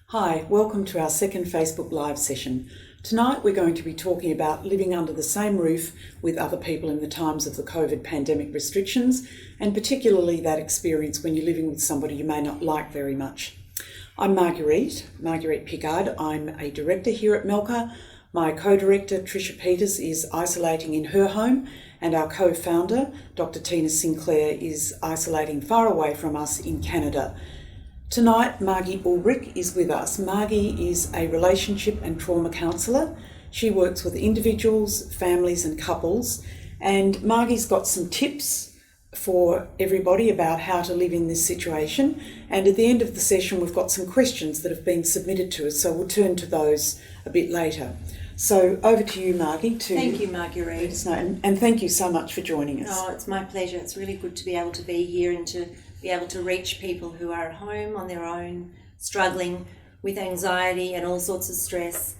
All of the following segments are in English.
Hi, welcome to our second Facebook Live session. Tonight we're going to be talking about living under the same roof with other people in the times of the COVID pandemic restrictions, and particularly that experience when you're living with somebody you may not like very much. I'm Marguerite Picard. I'm a director here at Melka. My co-director, Tricia Peters, is isolating in her home, and our co-founder, Dr. Tina Sinclair, is isolating far away from us in Canada. Tonight, Margie Ulbrick is with us. Margie is a relationship and trauma counsellor. She works with individuals, families and couples, and Margie's got some tips for everybody about how to live in this situation. And at the end of the session, we've got some questions that have been submitted to us, so we'll turn to those a bit later. So over to you, Margie. Thank you, Marguerite. Let us know. And thank you so much for joining us. Oh, it's my pleasure. It's really good to be able to be here and to be able to reach people who are at home on their own, struggling with anxiety and all sorts of stress.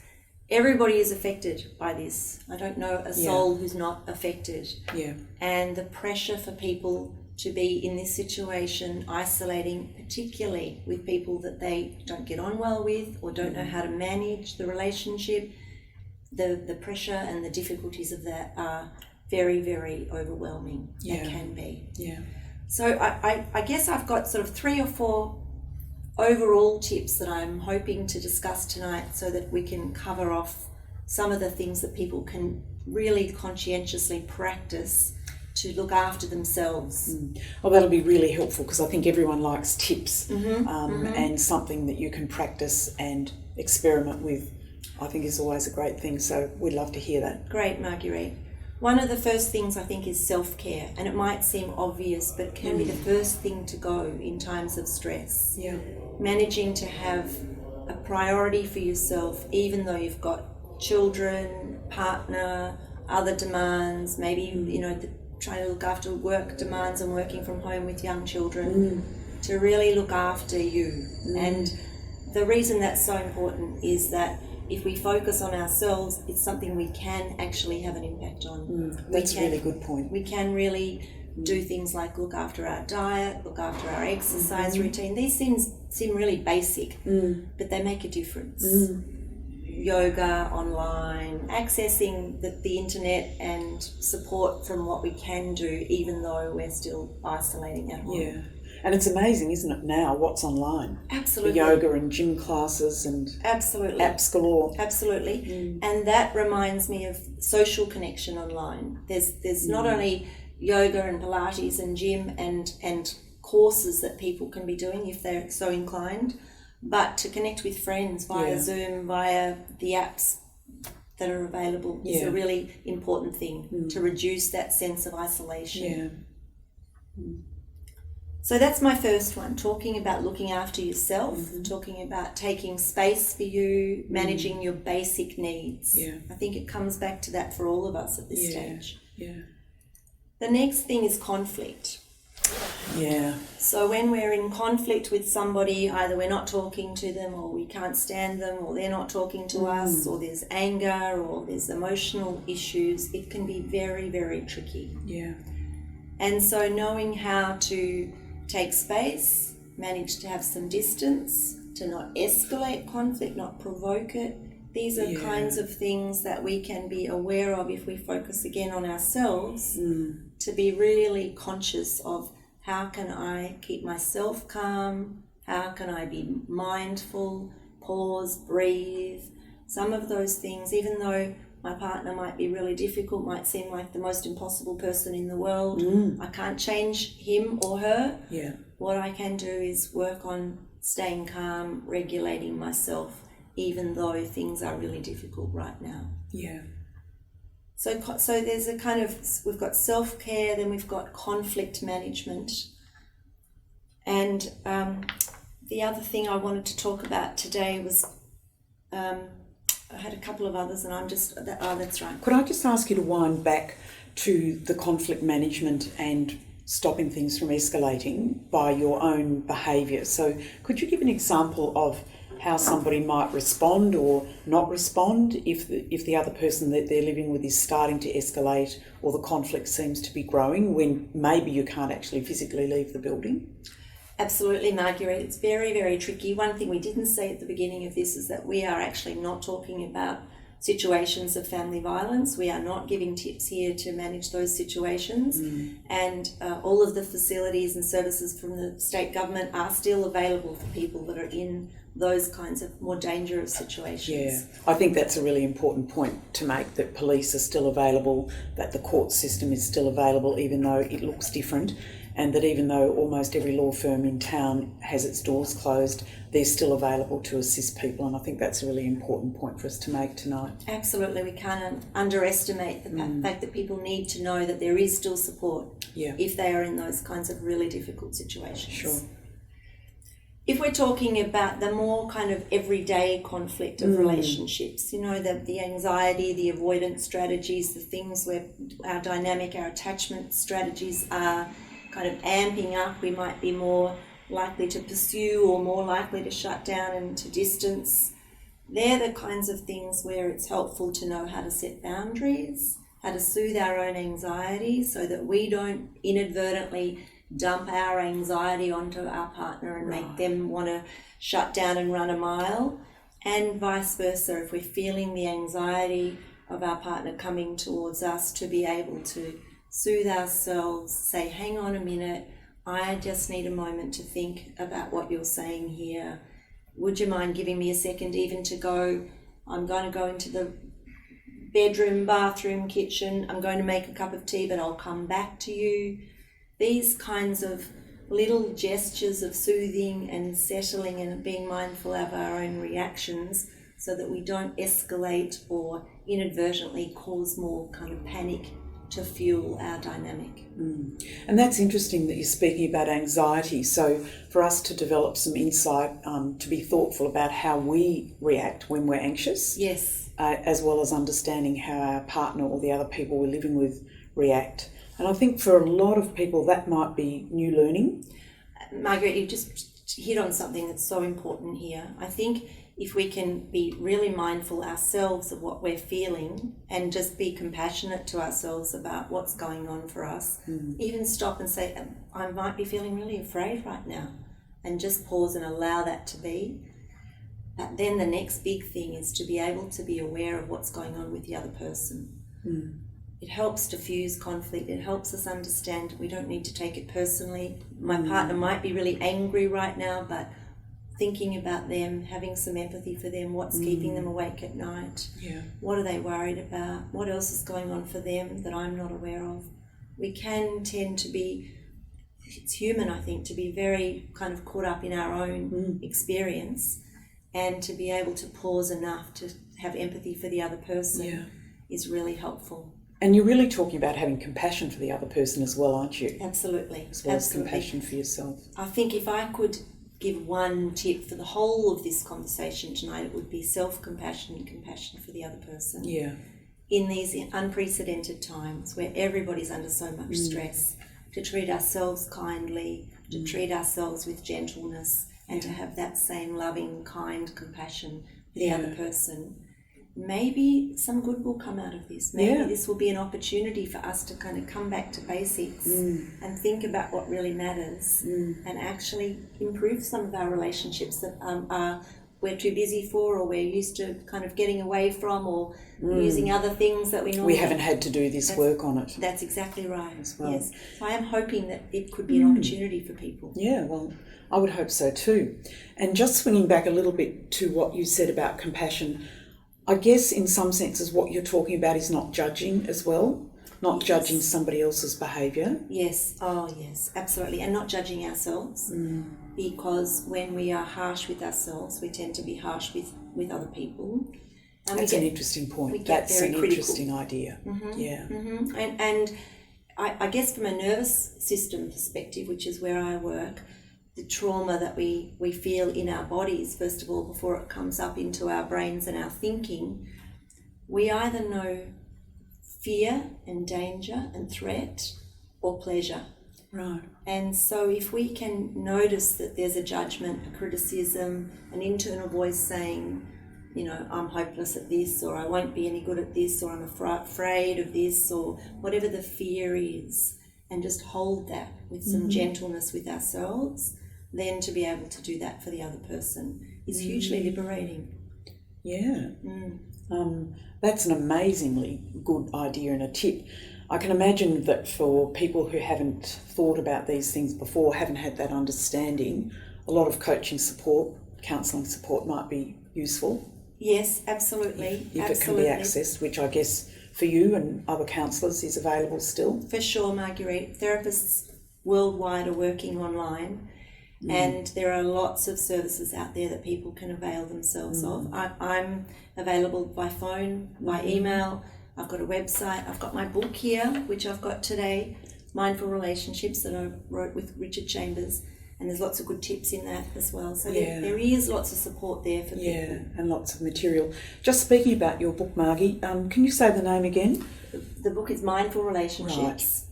Everybody is affected by this. I don't know a soul who's not affected. Yeah. And the pressure for people to be in this situation, isolating, particularly with people that they don't get on well with or don't know how to manage the relationship, the pressure and the difficulties of that are very, very overwhelming. Yeah. They can be. Yeah. So I guess I've got sort of 3 or 4 overall tips that I'm hoping to discuss tonight so that we can cover off some of the things that people can really conscientiously practice to look after themselves. Well, that'll be really helpful because I think everyone likes tips and something that you can practice and experiment with. I think is always a great thing, so we'd love to hear that. Great, Marguerite. One of the first things I think is self-care, and it might seem obvious, but it can be the first thing to go in times of stress. Yeah. Managing to have a priority for yourself, even though you've got children, partner, other demands, maybe, trying to look after work demands and working from home with young children, to really look after you. And the reason that's so important is that if we focus on ourselves, it's something we can actually have an impact on. That's a really good point. We can really do things like look after our diet, look after our exercise routine. These things seem really basic, but they make a difference. Yoga online, accessing the internet and support from what we can do, even though we're still isolating at home. Yeah. And it's amazing, isn't it, now, what's online? Absolutely. The yoga and gym classes and apps galore. Absolutely. And that reminds me of social connection online. There's not only yoga and Pilates and gym and courses that people can be doing if they're so inclined, but to connect with friends via Zoom, via the apps that are available is a really important thing to reduce that sense of isolation. Yeah. So that's my first one, talking about looking after yourself, talking about taking space for you, managing your basic needs. Yeah. I think it comes back to that for all of us at this stage. Yeah. The next thing is conflict. Yeah. So when we're in conflict with somebody, either we're not talking to them or we can't stand them or they're not talking to us or there's anger or there's emotional issues, it can be very, very tricky. Yeah. And so knowing how to take space, manage to have some distance, to not escalate conflict, not provoke it. These are kinds of things that we can be aware of if we focus again on ourselves, to be really conscious of how can I keep myself calm, how can I be mindful, pause, breathe. Some of those things, even though my partner might be really difficult, might seem like the most impossible person in the world. I can't change him or her. Yeah. What I can do is work on staying calm, regulating myself, even though things are really difficult right now. Yeah. So there's a kind of, we've got self-care, then we've got conflict management. And the other thing I wanted to talk about today was, I had a couple of others and that's right. Could I just ask you to wind back to the conflict management and stopping things from escalating by your own behaviour? So could you give an example of how somebody might respond or not respond if the other person that they're living with is starting to escalate or the conflict seems to be growing when maybe you can't actually physically leave the building? Absolutely, Marguerite. It's very, very tricky. One thing we didn't say at the beginning of this is that we are actually not talking about situations of family violence. We are not giving tips here to manage those situations. And all of the facilities and services from the state government are still available for people that are in those kinds of more dangerous situations. Yeah, I think that's a really important point to make, that police are still available, that the court system is still available even though it looks different, and that even though almost every law firm in town has its doors closed, they're still available to assist people, and I think that's a really important point for us to make tonight. Absolutely, we can't underestimate the fact that people need to know that there is still support if they are in those kinds of really difficult situations. Sure. If we're talking about the more kind of everyday conflict of relationships, you know, the anxiety, the avoidance strategies, the things where our dynamic, our attachment strategies are kind of amping up, we might be more likely to pursue or more likely to shut down and to distance. They're the kinds of things where it's helpful to know how to set boundaries, how to soothe our own anxiety so that we don't inadvertently dump our anxiety onto our partner and make them want to shut down and run a mile, and vice versa. If we're feeling the anxiety of our partner coming towards us, to be able to soothe ourselves, say, hang on a minute, I just need a moment to think about what you're saying here. Would you mind giving me a second even to go? I'm going to go into the bedroom, bathroom, kitchen. I'm going to make a cup of tea, but I'll come back to you. These kinds of little gestures of soothing and settling and being mindful of our own reactions so that we don't escalate or inadvertently cause more kind of panic to fuel our dynamic. And that's interesting that you're speaking about anxiety. So for us to develop some insight, to be thoughtful about how we react when we're anxious, yes, as well as understanding how our partner or the other people we're living with react. And I think for a lot of people that might be new learning. Margaret, you just hit on something that's so important here. I think if we can be really mindful ourselves of what we're feeling and just be compassionate to ourselves about what's going on for us, even stop and say, I might be feeling really afraid right now, and just pause and allow that to be. But then the next big thing is to be able to be aware of what's going on with the other person. It helps diffuse conflict. It helps us understand we don't need to take it personally. My partner might be really angry right now, but thinking about them, having some empathy for them, what's keeping them awake at night, what are they worried about, what else is going on for them that I'm not aware of. We can tend to be, it's human I think, to be very kind of caught up in our own experience, and to be able to pause enough to have empathy for the other person is really helpful. And you're really talking about having compassion for the other person as well, aren't you? Absolutely. As well as compassion for yourself. I think if I could give one tip for the whole of this conversation tonight, it would be self-compassion and compassion for the other person. Yeah. In these unprecedented times where everybody's under so much stress, to treat ourselves kindly, to treat ourselves with gentleness, and to have that same loving, kind compassion for the other person. Maybe some good will come out of this. Maybe this will be an opportunity for us to kind of come back to basics and think about what really matters and actually improve some of our relationships that we're too busy for, or we're used to kind of getting away from, or using other things that we normally... We haven't had to do this work on it. That's exactly right. As well. Yes. So I am hoping that it could be an opportunity for people. Yeah, well, I would hope so too. And just swinging back a little bit to what you said about compassion, I guess in some senses what you're talking about is not judging as well, not judging somebody else's behaviour. Yes, oh yes, absolutely. And not judging ourselves, because when we are harsh with ourselves, we tend to be harsh with other people. And that's an interesting point. That's an interesting idea. And I guess from a nervous system perspective, which is where I work, the trauma that we feel in our bodies, first of all, before it comes up into our brains and our thinking, we either know fear and danger and threat or pleasure. Right. And so if we can notice that there's a judgment, a criticism, an internal voice saying, you know, I'm hopeless at this, or I won't be any good at this, or I'm afraid of this, or whatever the fear is, and just hold that with some gentleness with ourselves, then to be able to do that for the other person is hugely liberating. Yeah. That's an amazingly good idea and a tip. I can imagine that for people who haven't thought about these things before, haven't had that understanding, a lot of coaching support, counselling support might be useful. Yes, absolutely. If it can be accessed, which I guess for you and other counsellors is available still. For sure, Marguerite. Therapists worldwide are working online, and there are lots of services out there that people can avail themselves of. I'm available by phone, by email. I've got a website. I've got my book here, which I've got today, Mindful Relationships, that I wrote with Richard Chambers. And there's lots of good tips in that as well. So there is lots of support there for people. Yeah, and lots of material. Just speaking about your book, Margie, can you say the name again? The book is Mindful Relationships.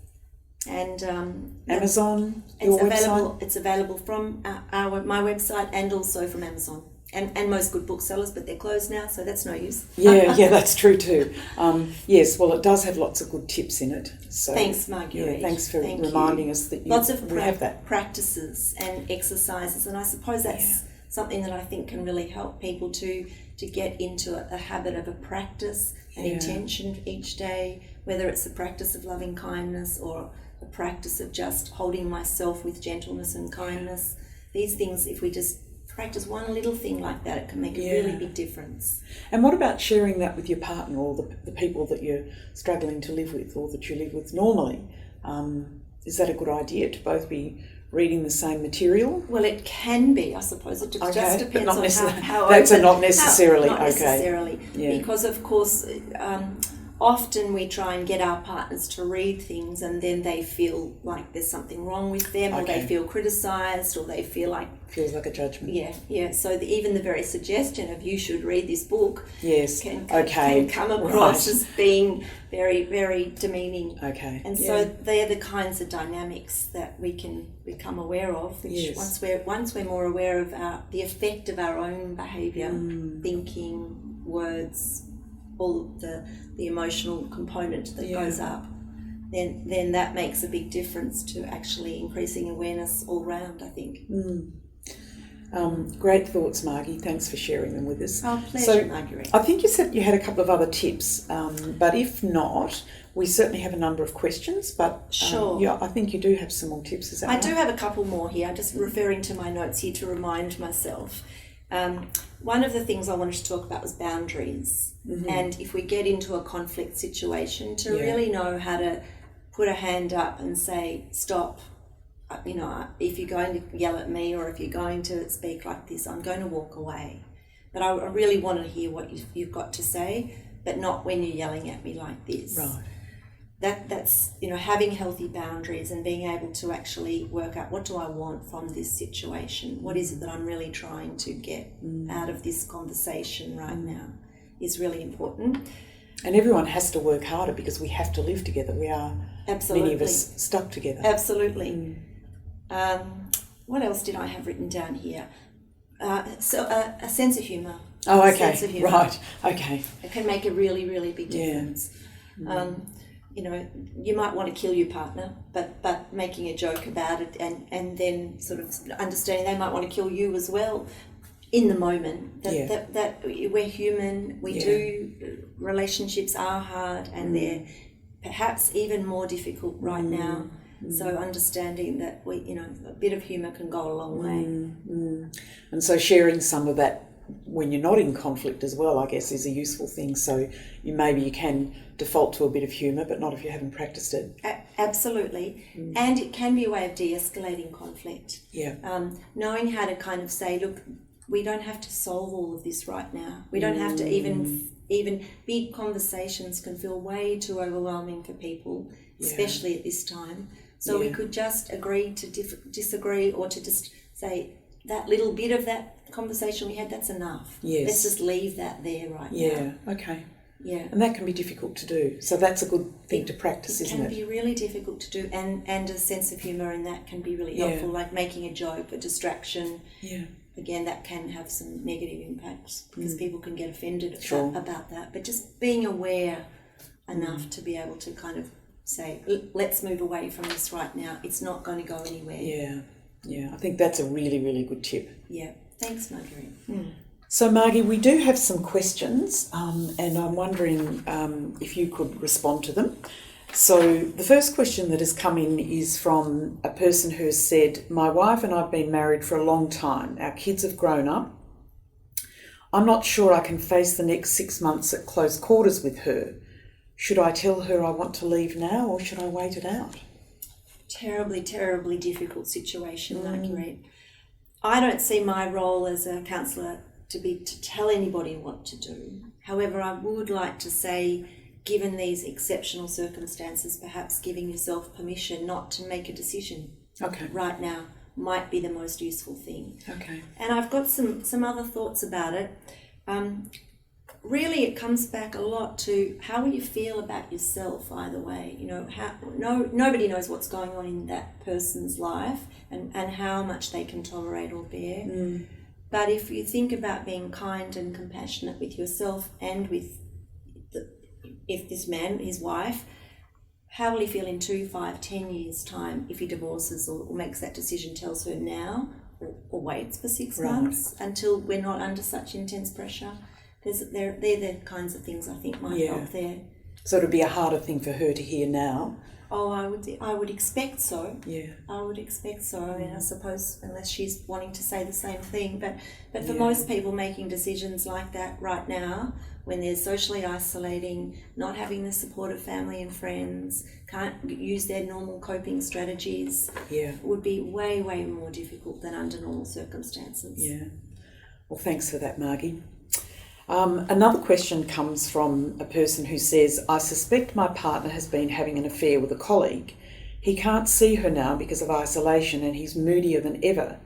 Right. And Amazon, your website? It's available from my website and also from Amazon. And most good booksellers, but they're closed now, so that's no use. Yeah, that's true too. Yes, well, it does have lots of good tips in it. So thanks, Marguerite. Yeah, thanks for reminding us that lots of have that. practices and exercises, and I suppose that's something that I think can really help people to get into a habit of a practice, an intention each day, whether it's the practice of loving kindness or a practice of just holding myself with gentleness and kindness. These things, if we just practice one little thing like that, it can make a really big difference. And what about sharing that with your partner or the people that you're struggling to live with or that you live with normally? Is that a good idea to both be reading the same material? Well, it can be, I suppose. It just depends on how that's not necessarily. Not necessarily. Because, of course, often we try and get our partners to read things and then they feel like there's something wrong with them or they feel criticised or they feel like... Feels like a judgment. Yeah. So even the very suggestion of you should read this book can come across as being very, very demeaning. Okay. And so they're the kinds of dynamics that we can become aware of, which once we're more aware of the effect of our own behaviour, thinking, words, all of the emotional component that goes up, then that makes a big difference to actually increasing awareness all round, I think. Great thoughts, Margie. Thanks for sharing them with us. Oh, pleasure, Marguerite. I think you said you had a couple of other tips, but if not, we certainly have a number of questions. But sure. I think you do have some more tips. Is that right? I do have a couple more here. I'm just referring to my notes here to remind myself. One of the things I wanted to talk about was boundaries. And if we get into a conflict situation, to really know how to put a hand up and say, stop. If you're going to yell at me or if you're going to speak like this, I'm going to walk away. But I really want to hear what you've got to say, but not when you're yelling at me like this. Right. That's having healthy boundaries and being able to actually work out, what do I want from this situation? What is it that I'm really trying to get out of this conversation right now is really important. And everyone has to work harder because we have to live together. We are, many of us, stuck together. Absolutely. What else did I have written down here? So a sense of humour. Oh, okay. Right. Okay. It can make a really, really big difference. You might want to kill your partner, but making a joke about it and then sort of understanding they might want to kill you as well in the moment. That we're human. We do. Relationships are hard and they're perhaps even more difficult right now. So understanding that a bit of humour can go a long way. And so sharing some of that when you're not in conflict as well, I guess, is a useful thing. So maybe you can default to a bit of humour, but not if you haven't practiced it. Absolutely. And it can be a way of de-escalating conflict. Knowing how to kind of say, look, we don't have to solve all of this right now. We don't have to even big conversations can feel way too overwhelming for people, especially at this time. So we could just agree to disagree or to just say that little bit of that conversation we had, that's enough. Let's just leave that there right now. Okay. And that can be difficult to do. So that's a good thing to practice, isn't it? It can be really difficult to do, and a sense of humour in that can be really helpful, like making a joke, a distraction. Again, that can have some negative impacts because people can get offended about that. But just being aware enough to be able to kind of say, let's move away from this right now. It's not going to go anywhere. Yeah, I think that's a really, really good tip. Yeah, thanks, Marguerite. So, Margie, we do have some questions, and I'm wondering if you could respond to them. So the first question that has come in is from a person who has said, my wife and I have been married for a long time. Our kids have grown up. I'm not sure I can face the next 6 months at close quarters with her. Should I tell her I want to leave now, or should I wait it out? Terribly, terribly difficult situation, Marguerite. I don't see my role as a counsellor to tell anybody what to do. However, I would like to say, given these exceptional circumstances, perhaps giving yourself permission not to make a decision right now might be the most useful thing. Okay. And I've got some other thoughts about it. Really, it comes back a lot to how will you feel about yourself either way. You know, nobody knows what's going on in that person's life and how much they can tolerate or bear. But if you think about being kind and compassionate with yourself and with if this man, his wife, how will he feel in 2, 5, 10 years' time if he divorces or makes that decision, tells her now or waits for 6 months until we're not under such intense pressure? They're the kinds of things I think might help there. So it'll be a harder thing for her to hear now. Oh, I would expect so. Yeah. I would expect so. I mean, I suppose unless she's wanting to say the same thing, but for most people making decisions like that right now, when they're socially isolating, not having the support of family and friends, can't use their normal coping strategies, would be way, way more difficult than under normal circumstances. Yeah. Well, thanks for that, Margie. Another question comes from a person who says, I suspect my partner has been having an affair with a colleague. He can't see her now because of isolation and he's moodier than ever.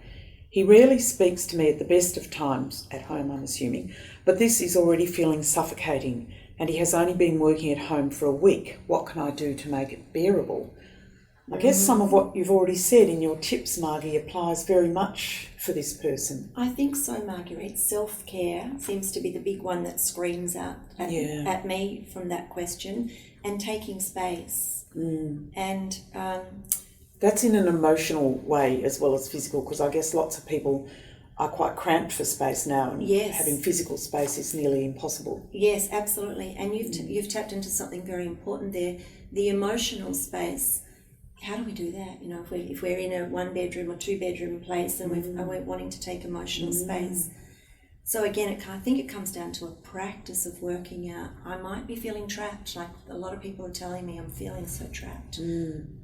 He rarely speaks to me at the best of times, at home I'm assuming, but this is already feeling suffocating and he has only been working at home for a week. What can I do to make it bearable? I guess some of what you've already said in your tips, Margie, applies very much for this person. I think so, Marguerite. Self-care seems to be the big one that screams out at me from that question, and taking space. And that's in an emotional way as well as physical, because I guess lots of people are quite cramped for space now, and having physical space is nearly impossible. Yes, absolutely. And you've tapped into something very important there, the emotional space. How do we do that? You know, if we're in a 1-bedroom or 2-bedroom place and we're wanting to take emotional space. So again, I think it comes down to a practice of working out. I might be feeling trapped, like a lot of people are telling me I'm feeling so trapped.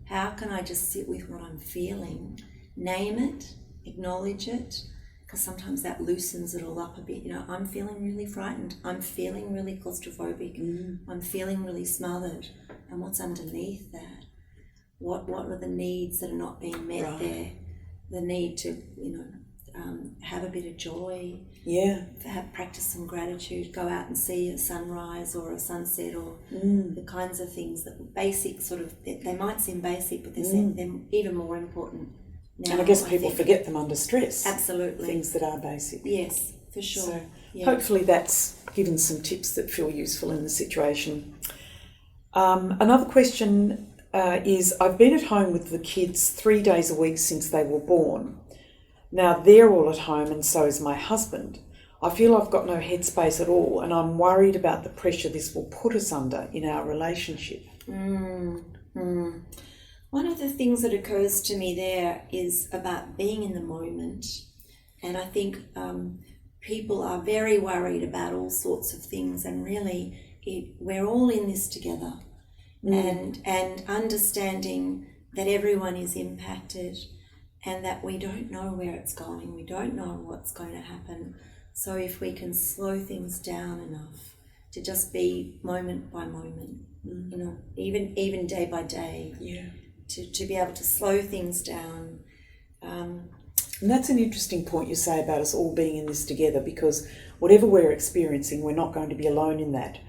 How can I just sit with what I'm feeling, name it, acknowledge it, because sometimes that loosens it all up a bit. You know, I'm feeling really frightened. I'm feeling really claustrophobic. I'm feeling really smothered. And what's underneath that? What are the needs that are not being met there? The need to, have a bit of joy. Practice some gratitude. Go out and see a sunrise or a sunset, or the kinds of things that basic they might seem basic, but they're even more important now. And I guess people forget them under stress. Absolutely. Things that are basic. Yes, for sure. So hopefully that's given some tips that feel useful in the situation. Another question is, I've been at home with the kids 3 days a week since they were born. Now they're all at home and so is my husband. I feel I've got no headspace at all and I'm worried about the pressure this will put us under in our relationship. One of the things that occurs to me there is about being in the moment. And I think people are very worried about all sorts of things, and really we're all in this together. And understanding that everyone is impacted and that we don't know where it's going, we don't know what's going to happen. So if we can slow things down enough to just be moment by moment, even day by day, to be able to slow things down. And that's an interesting point you say about us all being in this together, because whatever we're experiencing, we're not going to be alone in that.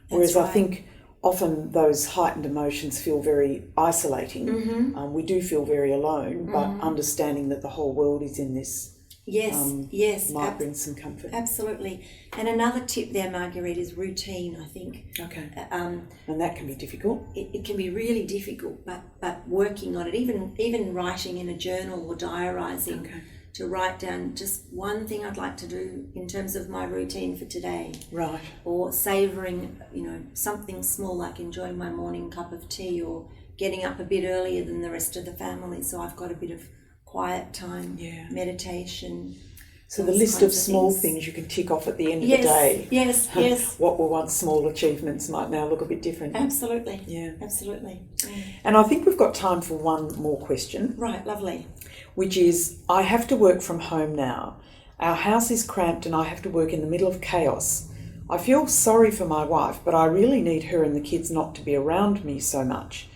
Whereas I think often those heightened emotions feel very isolating. We do feel very alone, but understanding that the whole world is in this Yes. might bring some comfort. Absolutely. And another tip there, Marguerite, is routine, I think. Okay. And that can be difficult. It can be really difficult, but working on it, even writing in a journal or diarising, to write down just one thing I'd like to do in terms of my routine for today. Right. Or savouring, something small like enjoying my morning cup of tea, or getting up a bit earlier than the rest of the family so I've got a bit of quiet time, meditation. So the list of small things you can tick off at the end of the day. Yes. What were once small achievements might now look a bit different. Absolutely. Yeah. Absolutely. And I think we've got time for one more question. Right, lovely. Which is, I have to work from home now. Our house is cramped and I have to work in the middle of chaos. I feel sorry for my wife, but I really need her and the kids not to be around me so much.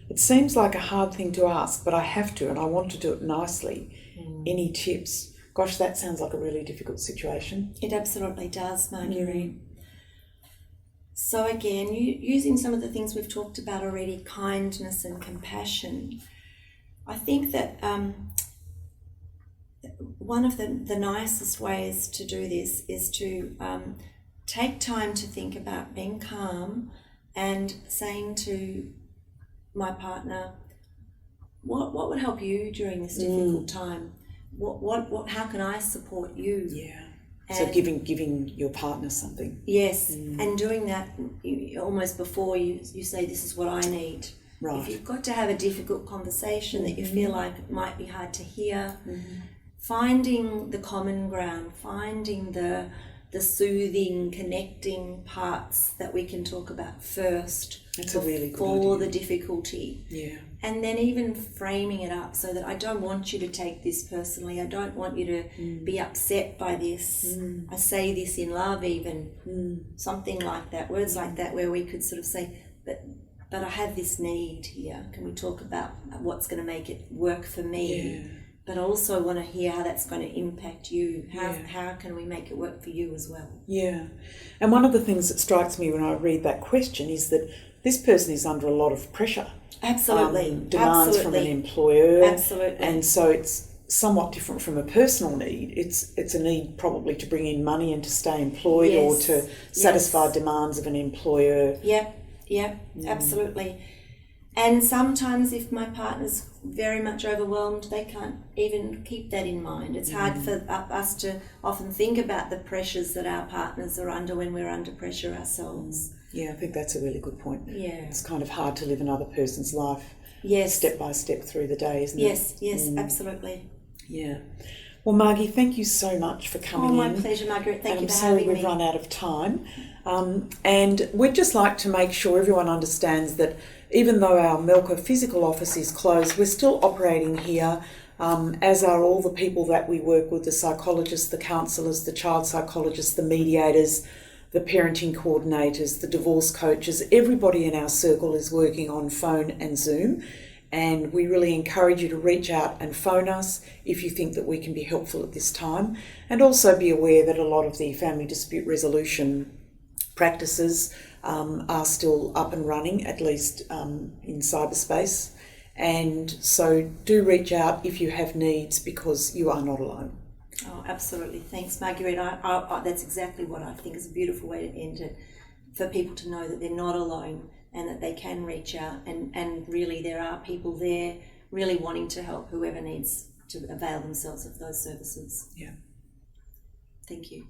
It seems like a hard thing to ask, but I have to, and I want to do it nicely. Any tips? Gosh, that sounds like a really difficult situation. It absolutely does, Marguerite. So again, using some of the things we've talked about already, kindness and compassion, I think that one of the nicest ways to do this is to take time to think about being calm and saying to my partner, what would help you during this difficult time? How can I support you? Yeah. So giving your partner something. Yes, and doing that almost before you say, this is what I need. Right. If you've got to have a difficult conversation that you feel like it might be hard to hear, finding the common ground, finding the soothing, connecting parts that we can talk about first. That's a really good before idea. the difficulty. Yeah. And then even framing it up so that I don't want you to take this personally. I don't want you to be upset by this. I say this in love even. Something like that. Words like that where we could sort of say, but I have this need here. Can we talk about what's going to make it work for me? Yeah. But I also want to hear how that's going to impact you. How can we make it work for you as well? Yeah. And one of the things that strikes me when I read that question is that this person is under a lot of pressure. Absolutely. Demands from an employer. Absolutely. And so it's somewhat different from a personal need. It's a need probably to bring in money and to stay employed or to satisfy demands of an employer. Yep, absolutely. And sometimes if my partner's very much overwhelmed, they can't even keep that in mind. It's hard for us to often think about the pressures that our partners are under when we're under pressure ourselves. Yeah, I think that's a really good point. Yeah. It's kind of hard to live another person's life step by step through the day, isn't it? Yes, absolutely. Yeah. Well, Margie, thank you so much for coming in. Oh, my pleasure, Margaret. Thank you for having me. I'm sorry we've run out of time. And we'd just like to make sure everyone understands that even though our Melka physical office is closed, we're still operating here, as are all the people that we work with, the psychologists, the counsellors, the child psychologists, the mediators, the parenting coordinators, the divorce coaches. Everybody in our circle is working on phone and Zoom. And we really encourage you to reach out and phone us if you think that we can be helpful at this time. And also be aware that a lot of the family dispute resolution practices are still up and running, at least in cyberspace. And so do reach out if you have needs, because you are not alone. Oh, absolutely. Thanks, Marguerite. I that's exactly what I think is a beautiful way to end it, for people to know that they're not alone and that they can reach out, and really there are people there really wanting to help whoever needs to avail themselves of those services. Yeah. Thank you.